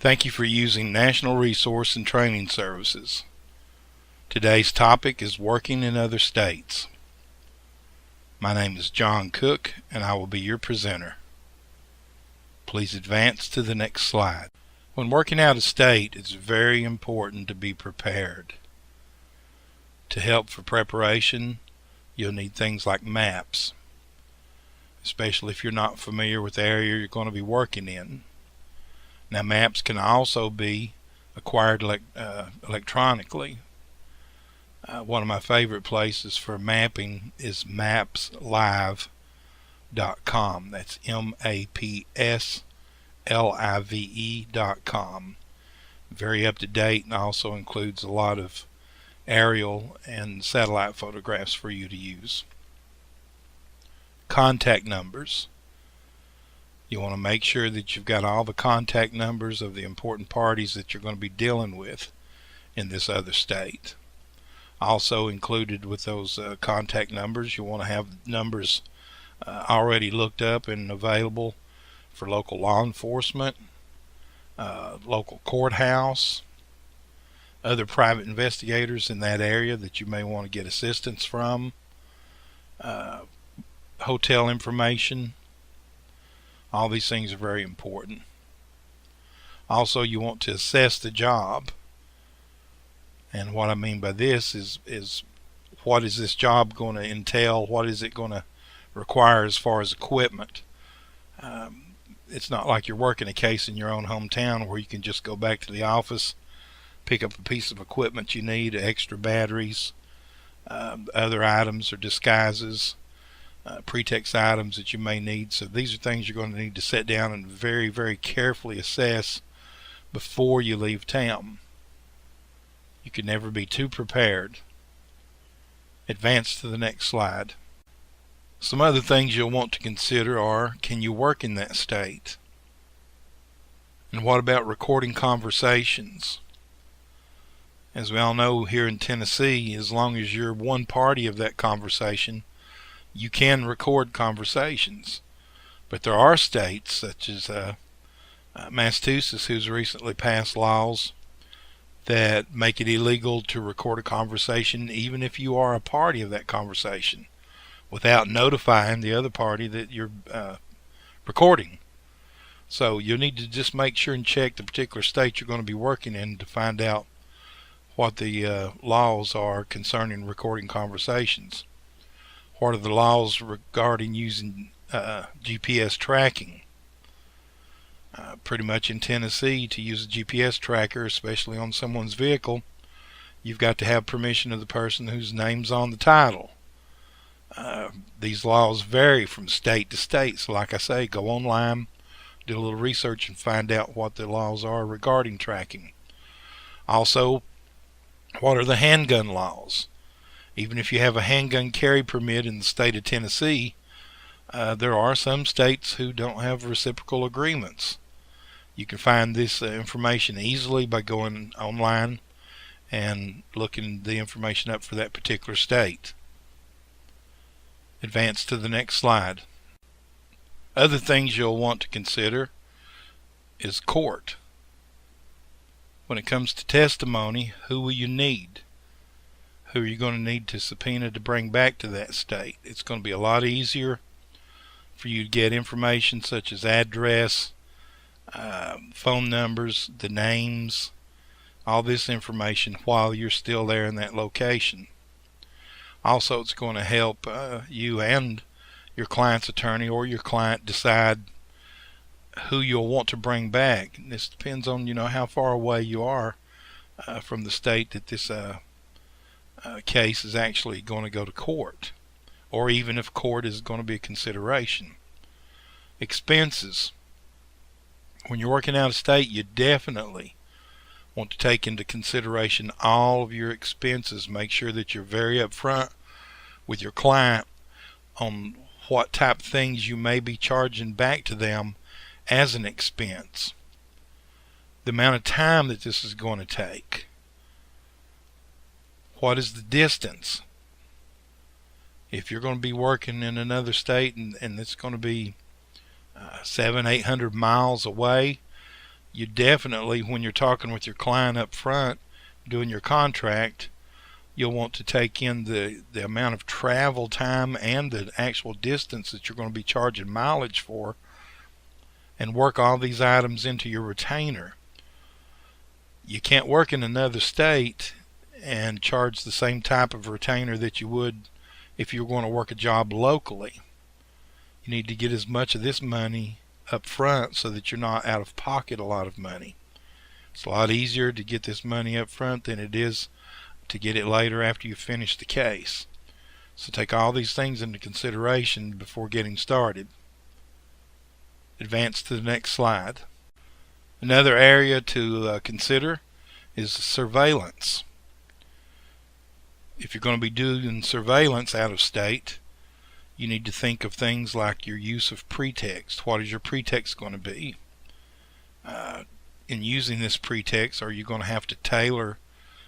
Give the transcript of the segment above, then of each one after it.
Thank you for using National Resource and Training Services. Today's topic is working in other states. My name is John Cook and I will be your presenter. Please advance to the next slide. When working out of state, it's very important to be prepared. To help for preparation, you'll need things like maps, especially if you're not familiar with the area you're going to be working in. Now, maps can also be acquired electronically. One of my favorite places for mapping is mapslive.com. That's mapslive.com. Very up to date, and also includes a lot of aerial and satellite photographs for you to use. Contact numbers. You want to make sure that you've got all the contact numbers of the important parties that you're going to be dealing with in this other state. Also included with those contact numbers, you want to have numbers already looked up and available for local law enforcement, local courthouse, other private investigators in that area that you may want to get assistance from, hotel information. All these things are very important. Also, you want to assess the job. And what I mean by this is what is this job going to entail? What is it going to require as far as equipment? It's not like you're working a case in your own hometown where you can just go back to the office, pick up a piece of equipment you need, extra batteries, other items or disguises, pretext items that you may need. So these are things you're going to need to sit down and very, very carefully assess before you leave town. You can never be too prepared. Advance to the next slide. Some other things you'll want to consider are, can you work in that state? And what about recording conversations? As we all know here in Tennessee, as long as you're one party of that conversation, you can record conversations. But there are states such as Massachusetts, who's recently passed laws that make it illegal to record a conversation even if you are a party of that conversation without notifying the other party that you're recording. So you'll need to just make sure and check the particular state you're going to be working in to find out what the laws are concerning recording conversations. What are the laws regarding using GPS tracking? Pretty much in Tennessee, to use a GPS tracker, especially on someone's vehicle, you've got to have permission of the person whose name's on the title. These laws vary from state to state, so like I say, go online, do a little research and find out what the laws are regarding tracking. Also, what are the handgun laws? Even if you have a handgun carry permit in the state of Tennessee, there are some states who don't have reciprocal agreements. You can find this information easily by going online and looking the information up for that particular state. Advance to the next slide. Other things you'll want to consider is court. When it comes to testimony, who will you need? Who are you going to need to subpoena to bring back to that state? It's going to be a lot easier for you to get information such as address, phone numbers, the names, all this information while you're still there in that location. Also, it's going to help you and your client's attorney or your client decide who you'll want to bring back. And this depends on how far away you are from the state that this case is actually going to go to court, or even if court is going to be a consideration. Expenses. When you're working out of state, you definitely want to take into consideration all of your expenses. Make sure that you're very upfront with your client on what type of things you may be charging back to them as an expense. The amount of time that this is going to take. What is the distance? If you're going to be working in another state and it's going to be 700-800 miles away, You definitely, when you're talking with your client up front, doing your contract, you'll want to take in the amount of travel time and the actual distance that you're going to be charging mileage for, and work all these items into your retainer. You can't work in another state and charge the same type of retainer that you would if you were going to work a job locally. You need to get as much of this money up front so that you're not out of pocket a lot of money. It's a lot easier to get this money up front than it is to get it later after you finish the case. So take all these things into consideration before getting started. Advance to the next slide. Another area to consider is surveillance. If you're going to be doing surveillance out of state, you need to think of things like your use of pretext. What is your pretext going to be? In using this pretext, are you going to have to tailor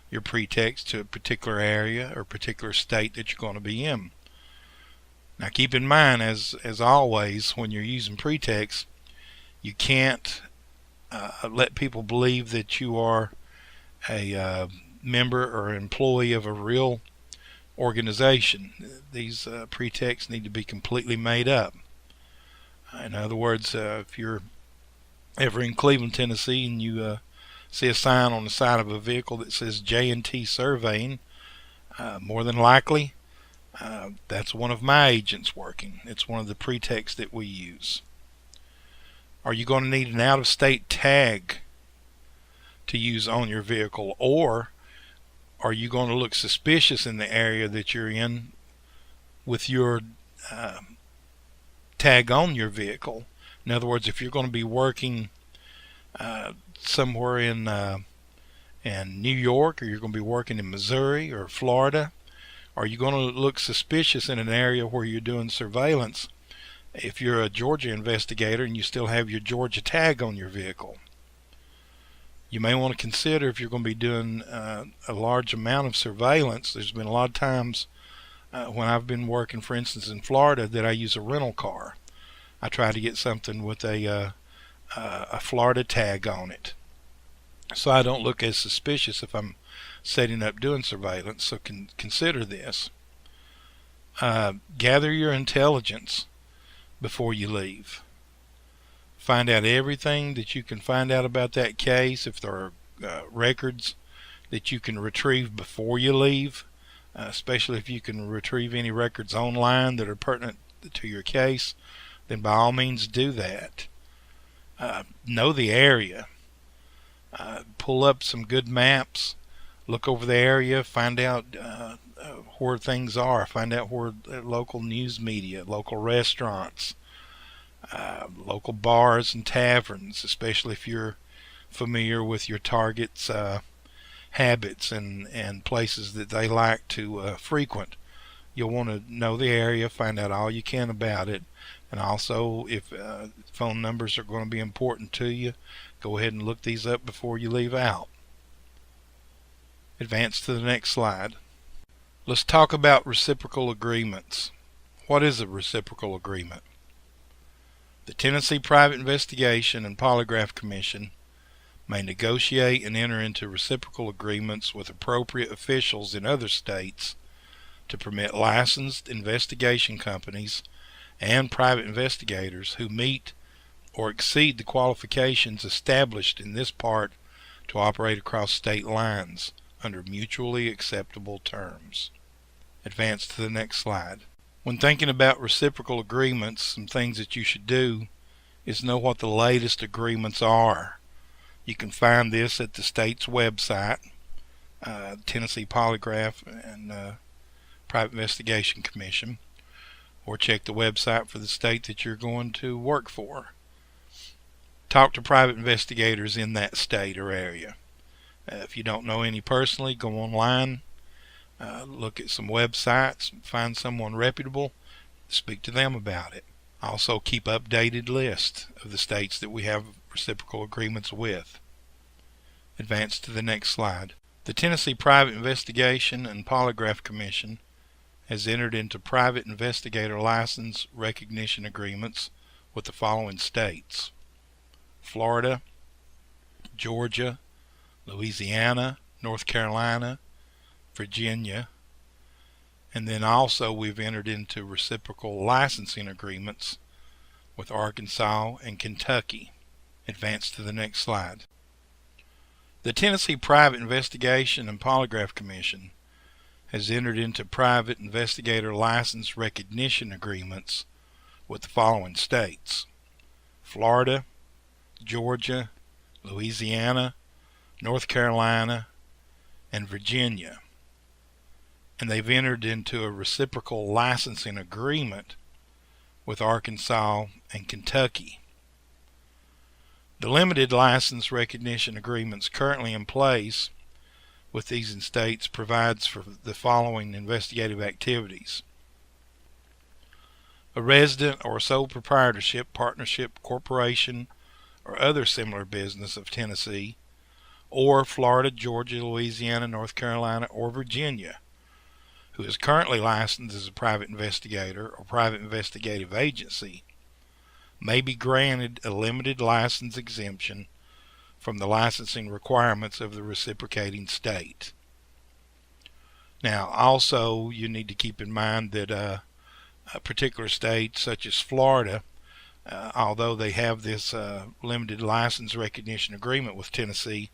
your pretext to a particular area or particular state that you're going to be in? Now keep in mind, as always, when you're using pretext, you can't let people believe that you are a member or employee of a real organization. These pretexts need to be completely made up. In other words, if you're ever in Cleveland, Tennessee, and you see a sign on the side of a vehicle that says J&T Surveying, more than likely that's one of my agents working. It's one of the pretexts that we use. Are you going to need an out-of-state tag to use on your vehicle, or are you going to look suspicious in the area that you're in with your tag on your vehicle? In other words, if you're going to be working somewhere in New York, or you're going to be working in Missouri or Florida, are you going to look suspicious in an area where you're doing surveillance if you're a Georgia investigator and you still have your Georgia tag on your vehicle? You may want to consider, if you're going to be doing a large amount of surveillance, there's been a lot of times when I've been working, for instance, in Florida, that I use a rental car. I try to get something with a Florida tag on it, so I don't look as suspicious if I'm setting up doing surveillance. So consider this. Gather your intelligence before you leave. Find out everything that you can find out about that case. If there are records that you can retrieve before you leave, especially if you can retrieve any records online that are pertinent to your case, then by all means do that. Know the area. Pull up some good maps. Look over the area. Find out where things are. Find out where local news media, local restaurants, local bars and taverns, especially if you're familiar with your target's habits and places that they like to frequent. You'll want to know the area, find out all you can about it, and also if phone numbers are going to be important to you, go ahead and look these up before you leave out. Advance to the next slide. Let's talk about reciprocal agreements. What is a reciprocal agreement? The Tennessee Private Investigation and Polygraph Commission may negotiate and enter into reciprocal agreements with appropriate officials in other states to permit licensed investigation companies and private investigators who meet or exceed the qualifications established in this part to operate across state lines under mutually acceptable terms. Advance to the next slide. When thinking about reciprocal agreements, some things that you should do is know what the latest agreements are. You can find this at the state's website, Tennessee Polygraph and Private Investigation Commission, or check the website for the state that you're going to work for. Talk to private investigators in that state or area. If you don't know any personally, go online, look at some websites, find someone reputable, speak to them about it. Also keep updated lists of the states that we have reciprocal agreements with. Advance to the next slide. The Tennessee Private Investigation and Polygraph Commission has entered into private investigator license recognition agreements with the following states: Florida, Georgia, Louisiana, North Carolina, Virginia, and then also we've entered into reciprocal licensing agreements with Arkansas and Kentucky. Advance to the next slide. The Tennessee Private Investigation and Polygraph Commission has entered into private investigator license recognition agreements with the following states: Florida, Georgia, Louisiana, North Carolina, and Virginia. And they've entered into a reciprocal licensing agreement with Arkansas and Kentucky. The limited license recognition agreements currently in place with these states provides for the following investigative activities: a resident or sole proprietorship, partnership, corporation, or other similar business of Tennessee, or Florida, Georgia, Louisiana, North Carolina, or Virginia, who is currently licensed as a private investigator or private investigative agency, may be granted a limited license exemption from the licensing requirements of the reciprocating state. Now, also, you need to keep in mind that a particular state, such as Florida, although they have this limited license recognition agreement with Tennessee,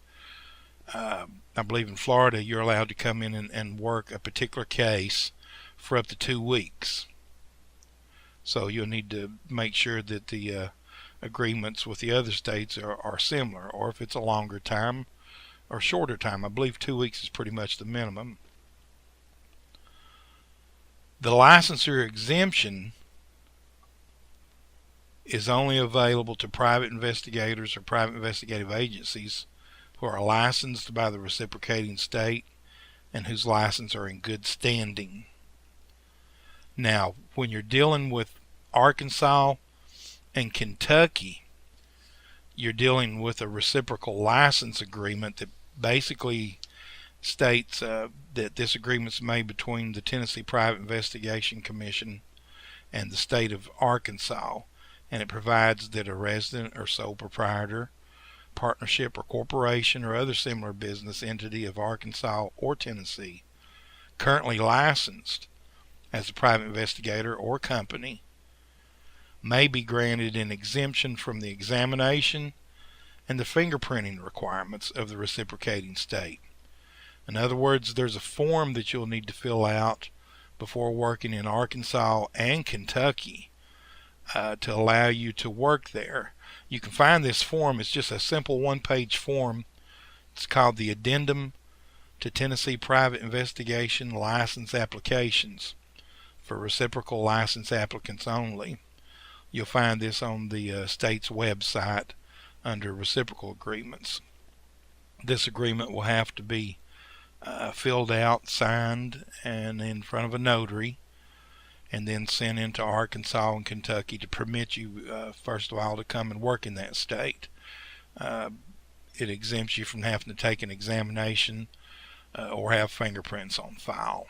I believe in Florida you're allowed to come in and work a particular case for up to 2 weeks. So you'll need to make sure that the agreements with the other states are similar, or if it's a longer time or shorter time. I believe 2 weeks is pretty much the minimum. The licensure exemption is only available to private investigators or private investigative agencies who are licensed by the reciprocating state and whose license are in good standing. Now, when you're dealing with Arkansas and Kentucky, you're dealing with a reciprocal license agreement that basically states that this agreement's made between the Tennessee Private Investigation Commission and the state of Arkansas, and it provides that a resident or sole proprietor, partnership or corporation or other similar business entity of Arkansas or Tennessee currently licensed as a private investigator or company may be granted an exemption from the examination and the fingerprinting requirements of the reciprocating state. In other words, there's a form that you'll need to fill out before working in Arkansas and Kentucky to allow you to work there. You can find this form. It's just a simple one-page form. It's called the Addendum to Tennessee Private Investigation License Applications for reciprocal license applicants only. You'll find this on the state's website under reciprocal agreements. This agreement will have to be filled out, signed, and in front of a notary, and then sent into Arkansas and Kentucky to permit you, first of all, to come and work in that state. It exempts you from having to take an examination or have fingerprints on file.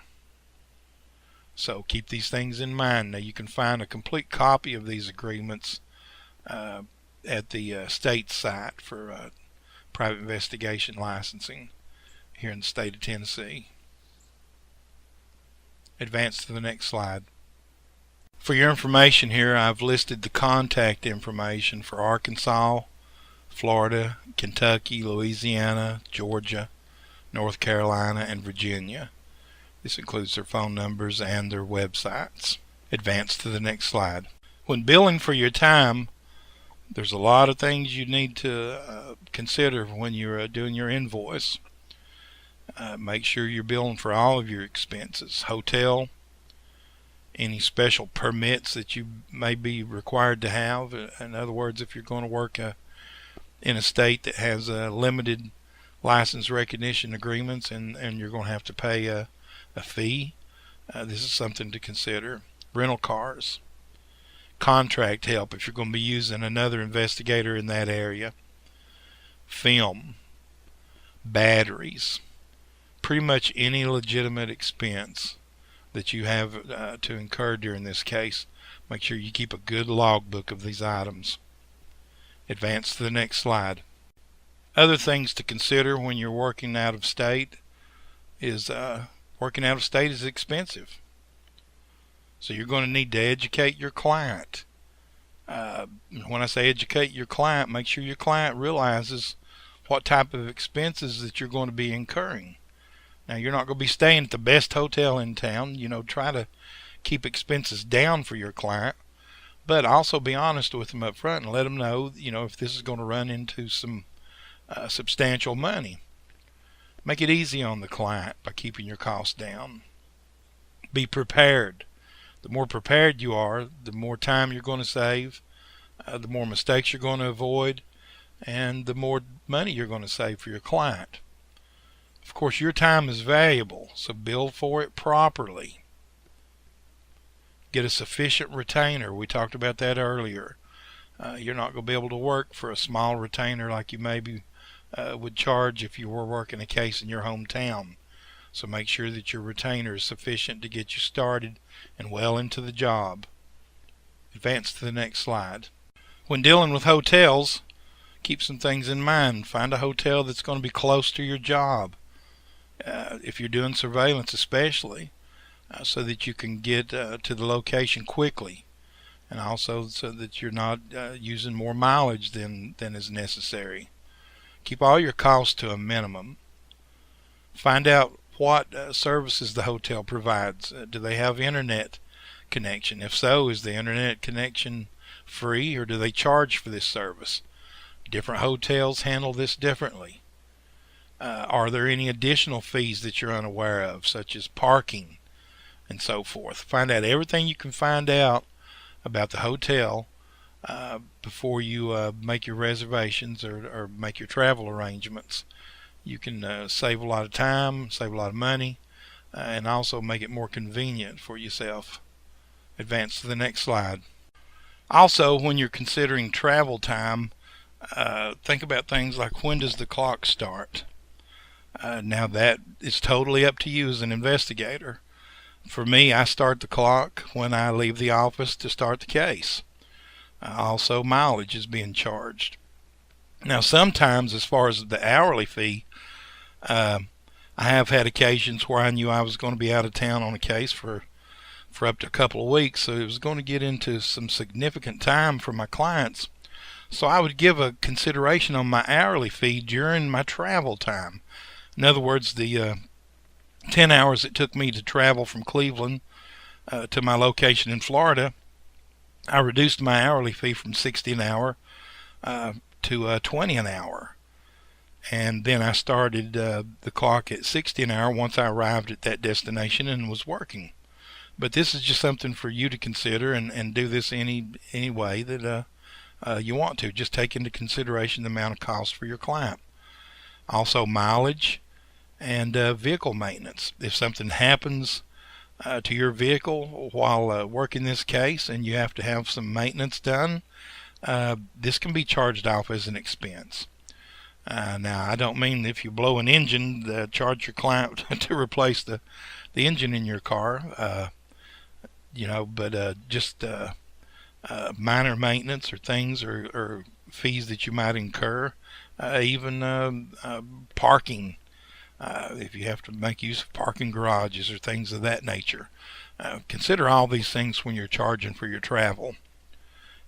So keep these things in mind. Now, you can find a complete copy of these agreements at the state site for private investigation licensing here in the state of Tennessee. Advance to the next slide. For your information here, I've listed the contact information for Arkansas, Florida, Kentucky, Louisiana, Georgia, North Carolina, and Virginia. This includes their phone numbers and their websites. Advance to the next slide. When billing for your time, there's a lot of things you need to consider when you're doing your invoice. Make sure you're billing for all of your expenses: hotel, any special permits that you may be required to have. In other words, if you're going to work in a state that has limited license recognition agreements and you're going to have to pay a fee, this is something to consider. Rental cars, contract help if you're going to be using another investigator in that area, film, batteries, pretty much any legitimate expense that you have to incur during this case. Make sure you keep a good logbook of these items. Advance to the next slide. Other things to consider when you're working out of state is working out of state is expensive. So you're going to need to educate your client. When I say educate your client, make sure your client realizes what type of expenses that you're going to be incurring. Now, you're not going to be staying at the best hotel in town. Try to keep expenses down for your client, but also be honest with them up front and let them know, if this is going to run into some substantial money. Make it easy on the client by keeping your costs down. Be prepared. The more prepared you are, the more time you're going to save, the more mistakes you're going to avoid, and the more money you're going to save for your client. Of course, your time is valuable, so bill for it properly. Get a sufficient retainer. We talked about that earlier. You're not going to be able to work for a small retainer like you maybe would charge if you were working a case in your hometown. So make sure that your retainer is sufficient to get you started and well into the job. Advance to the next slide. When dealing with hotels, keep some things in mind. Find a hotel that's going to be close to your job. If you're doing surveillance especially, so that you can get to the location quickly, and also so that you're not using more mileage than is necessary. Keep all your costs to a minimum. Find out what services the hotel provides. Do they have internet connection? If so, is the internet connection free, or do they charge for this service? Different hotels handle this differently. Are there any additional fees that you're unaware of, such as parking and so forth? Find out everything you can find out about the hotel before you make your reservations or make your travel arrangements. You can save a lot of time, save a lot of money, and also make it more convenient for yourself. Advance to the next slide. Also, when you're considering travel time, think about things like, when does the clock start? Now that is totally up to you as an investigator. For me, I start the clock when I leave the office to start the case. Also, mileage is being charged. Now, sometimes, as far as the hourly fee, I have had occasions where I knew I was going to be out of town on a case for up to a couple of weeks, so it was going to get into some significant time for my clients. So I would give a consideration on my hourly fee during my travel time. In other words, the 10 hours it took me to travel from Cleveland to my location in Florida, I reduced my hourly fee from $60 an hour to $20 an hour. And then I started the clock at $60 an hour once I arrived at that destination and was working. But this is just something for you to consider, and do this any way that you want to. Just take into consideration the amount of cost for your client. Also, mileage and vehicle maintenance. If something happens to your vehicle while working this case and you have to have some maintenance done, this can be charged off as an expense. Now, I don't mean if you blow an engine, charge your client to replace the engine in your car, but just minor maintenance or things or fees that you might incur, even parking, if you have to make use of parking garages or things of that nature. Consider all these things when you're charging for your travel.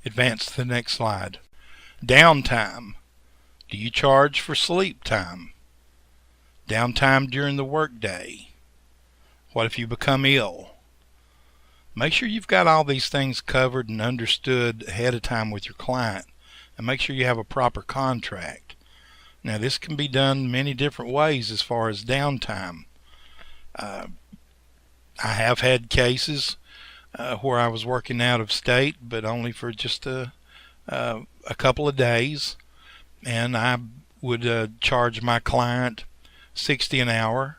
Advance to the next slide. Downtime. Do you charge for sleep time? Downtime during the workday? What if you become ill? Make sure you've got all these things covered and understood ahead of time with your client, and make sure you have a proper contract. Now, this can be done many different ways as far as downtime. I have had cases where I was working out of state, but only for just a couple of days, and I would charge my client $60 an hour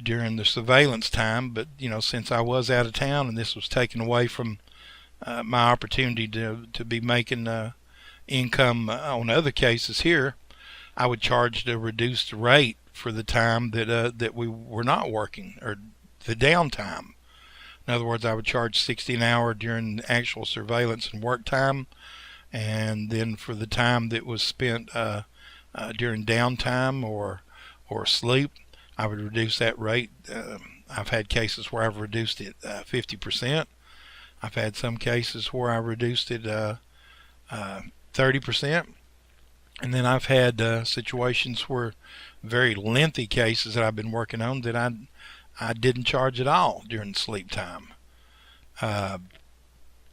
during the surveillance time. But since I was out of town and this was taken away from my opportunity to be making income on other cases here, I would charge a reduced rate for the time that we were not working, or the downtime. In other words, I would charge $60 an hour during actual surveillance and work time, and then for the time that was spent during downtime or sleep, I would reduce that rate. I've had cases where I've reduced it 50%. I've had some cases where I reduced it 30%. And then I've had situations where very lengthy cases that I've been working on that I didn't charge at all during sleep time.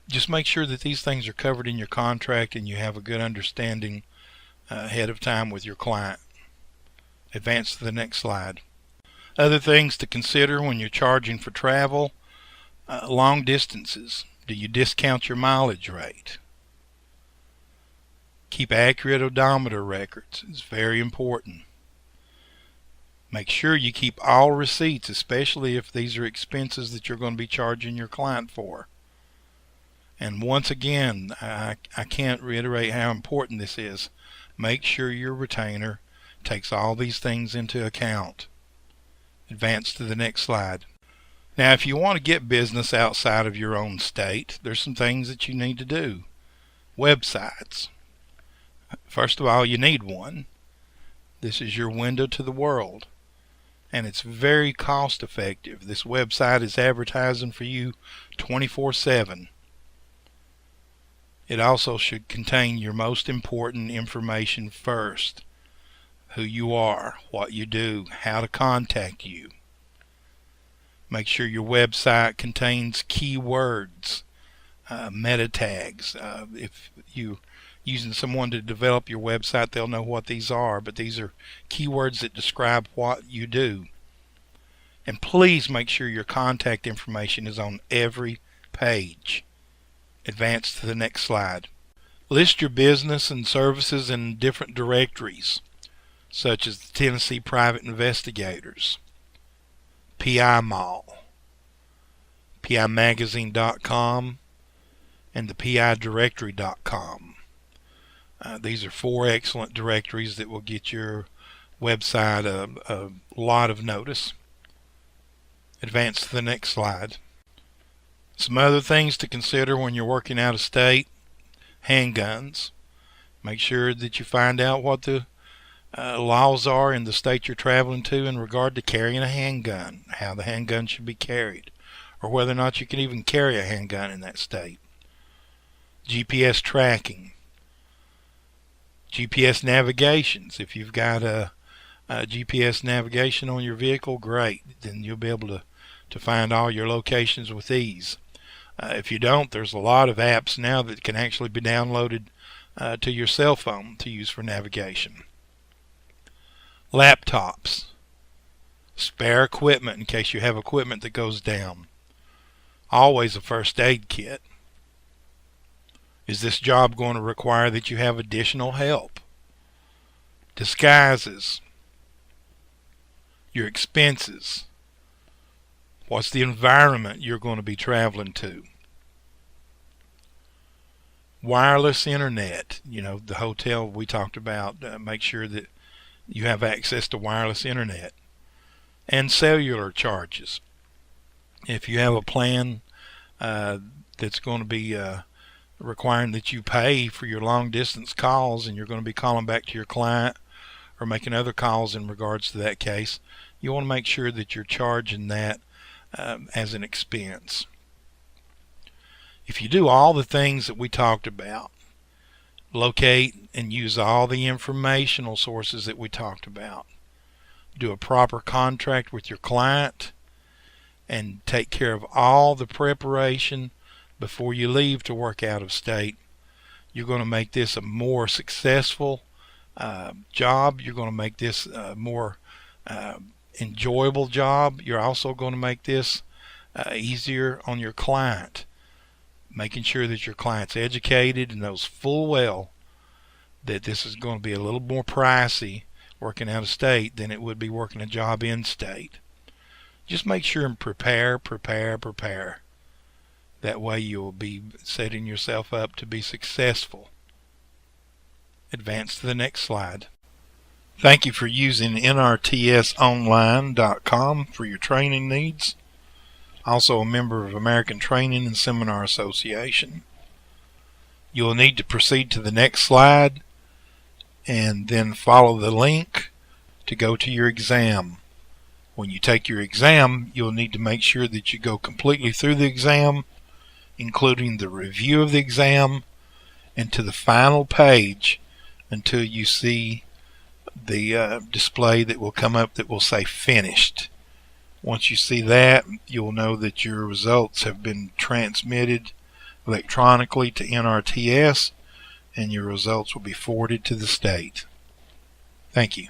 Just make sure that these things are covered in your contract and you have a good understanding ahead of time with your client. Advance to the next slide. Other things to consider when you're charging for travel: long distances. Do you discount your mileage rate? Keep accurate odometer records. It's very important. Make sure you keep all receipts, especially if these are expenses that you're going to be charging your client for. And once again, I can't reiterate how important this is. Make sure your retainer takes all these things into account. Advance to the next slide. Now, if you want to get business outside of your own state, there's some things that you need to do. Websites. First of all, you need one. This is your window to the world, and it's very cost effective. This website is advertising for you 24/7. It also should contain your most important information first: who you are, what you do, how to contact you. Make sure your website contains keywords, meta tags. If you using someone to develop your website, they'll know what these are, but these are keywords that describe what you do. And please make sure your contact information is on every page. Advance to the next slide. List your business and services in different directories, such as the Tennessee Private Investigators, PI Mall, PIMagazine.com, and the PIDirectory.com. These are 4 excellent directories that will get your website a lot of notice. Advance to the next slide. Some other things to consider when you're working out of state: handguns. Make sure that you find out what the laws are in the state you're traveling to in regard to carrying a handgun, how the handgun should be carried, or whether or not you can even carry a handgun in that state. GPS tracking. GPS navigations. If you've got a GPS navigation on your vehicle, great. Then you'll be able to find all your locations with ease. If you don't, there's a lot of apps now that can actually be downloaded to your cell phone to use for navigation. Laptops. Spare equipment in case you have equipment that goes down. Always a first aid kit. Is this job going to require that you have additional help? Disguises. Your expenses. What's the environment you're going to be traveling to? Wireless internet. The hotel we talked about, make sure that you have access to wireless internet. And cellular charges. If you have a plan that's going to be requiring that you pay for your long distance calls, and you're going to be calling back to your client or making other calls in regards to that case, you want to make sure that you're charging that as an expense. If you do all the things that we talked about, locate and use all the informational sources that we talked about, do a proper contract with your client, and take care of all the preparation before you leave to work out of state, you're going to make this a more successful job. You're going to make this a more enjoyable job. You're also going to make this easier on your client, making sure that your client's educated and knows full well that this is going to be a little more pricey working out of state than it would be working a job in state. Just make sure and prepare. That way you'll be setting yourself up to be successful. Advance to the next slide. Thank you for using nrtsonline.com for your training needs. Also a member of American Training and Seminar Association. You will need to proceed to the next slide and then follow the link to go to your exam. When you take your exam, you'll need to make sure that you go completely through the exam, including the review of the exam, and to the final page until you see the display that will come up that will say finished. Once you see that, you'll know that your results have been transmitted electronically to NRTS, and your results will be forwarded to the state. Thank you.